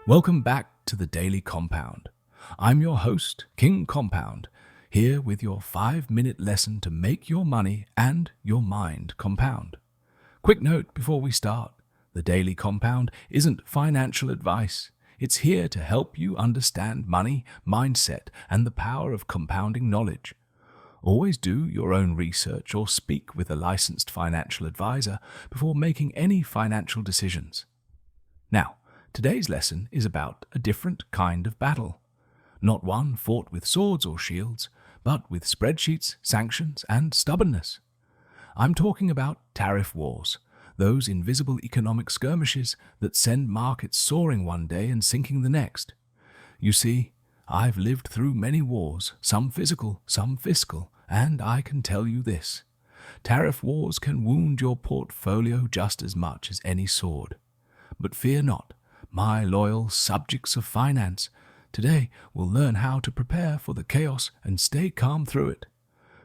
Welcome back to the Daily Compound. I'm your host, King Compound, here with your 5-minute lesson to make your money and your mind compound. Quick note before we start, the Daily Compound isn't financial advice. It's here to help you understand money, mindset, and the power of compounding knowledge. Always do your own research or speak with a licensed financial advisor before making any financial decisions. Now, today's lesson is about a different kind of battle. Not one fought with swords or shields, but with spreadsheets, sanctions, and stubbornness. I'm talking about tariff wars, those invisible economic skirmishes that send markets soaring one day and sinking the next. You see, I've lived through many wars, some physical, some fiscal, and I can tell you this. Tariff wars can wound your portfolio just as much as any sword. But fear not, my loyal subjects of finance. Today we'll learn how to prepare for the chaos and stay calm through it.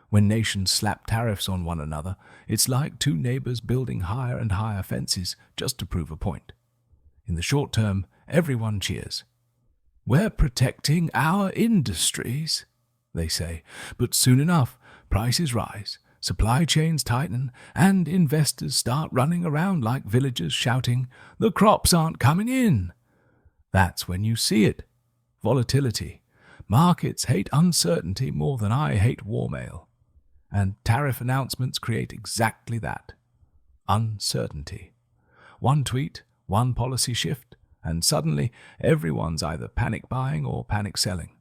When nations slap tariffs on one another, it's like two neighbors building higher and higher fences just to prove a point. In the short term, everyone cheers. We're protecting our industries, they say, but soon enough, prices rise, supply chains tighten, and investors start running around like villagers shouting, "The crops aren't coming in!" That's when you see it. Volatility. Markets hate uncertainty more than I hate war mail. And tariff announcements create exactly that. Uncertainty. One tweet, one policy shift, and suddenly everyone's either panic buying or panic selling.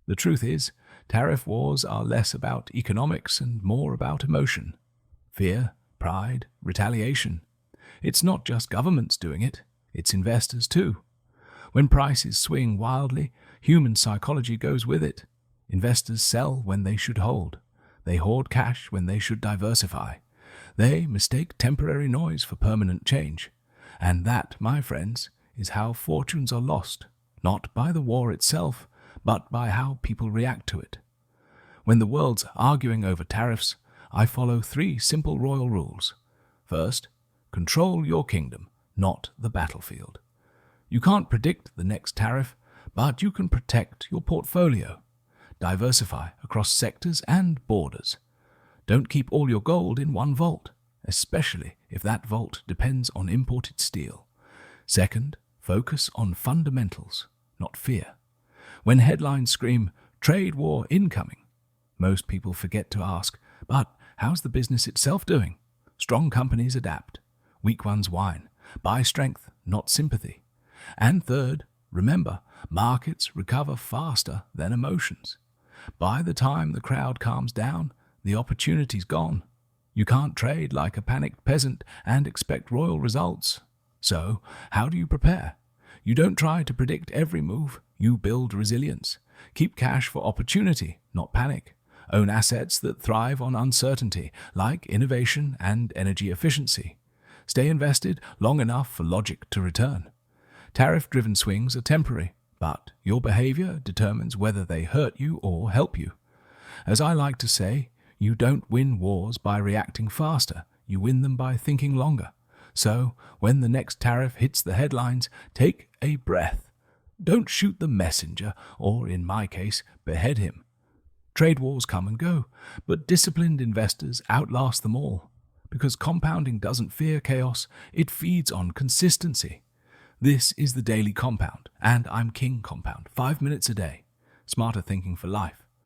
The truth is, tariff wars are less about economics and more about emotion. Fear, pride, retaliation. It's not just governments doing it, it's investors too. When prices swing wildly, human psychology goes with it. Investors sell when they should hold. They hoard cash when they should diversify. They mistake temporary noise for permanent change. And that, my friends, is how fortunes are lost, not by the war itself, but by how people react to it. When the world's arguing over tariffs, I follow 3 simple royal rules. First, control your kingdom, not the battlefield. You can't predict the next tariff, but you can protect your portfolio. Diversify across sectors and borders. Don't keep all your gold in one vault, especially if that vault depends on imported steel. Second, focus on fundamentals, not fear. When headlines scream, "Trade war incoming," most people forget to ask, but how's the business itself doing? Strong companies adapt. Weak ones whine. Buy strength, not sympathy. And third, remember, markets recover faster than emotions. By the time the crowd calms down, the opportunity's gone. You can't trade like a panicked peasant and expect royal results. So, how do you prepare? You don't try to predict every move, you build resilience. Keep cash for opportunity, not panic. Own assets that thrive on uncertainty, like innovation and energy efficiency. Stay invested long enough for logic to return. Tariff-driven swings are temporary, but your behavior determines whether they hurt you or help you. As I like to say, you don't win wars by reacting faster, you win them by thinking longer. So, when the next tariff hits the headlines, take a breath. Don't shoot the messenger, or in my case, behead him. Trade wars come and go, but disciplined investors outlast them all. Because compounding doesn't fear chaos, it feeds on consistency. This is the Daily Compound, and I'm King Compound. 5 minutes a day. Smarter thinking for life.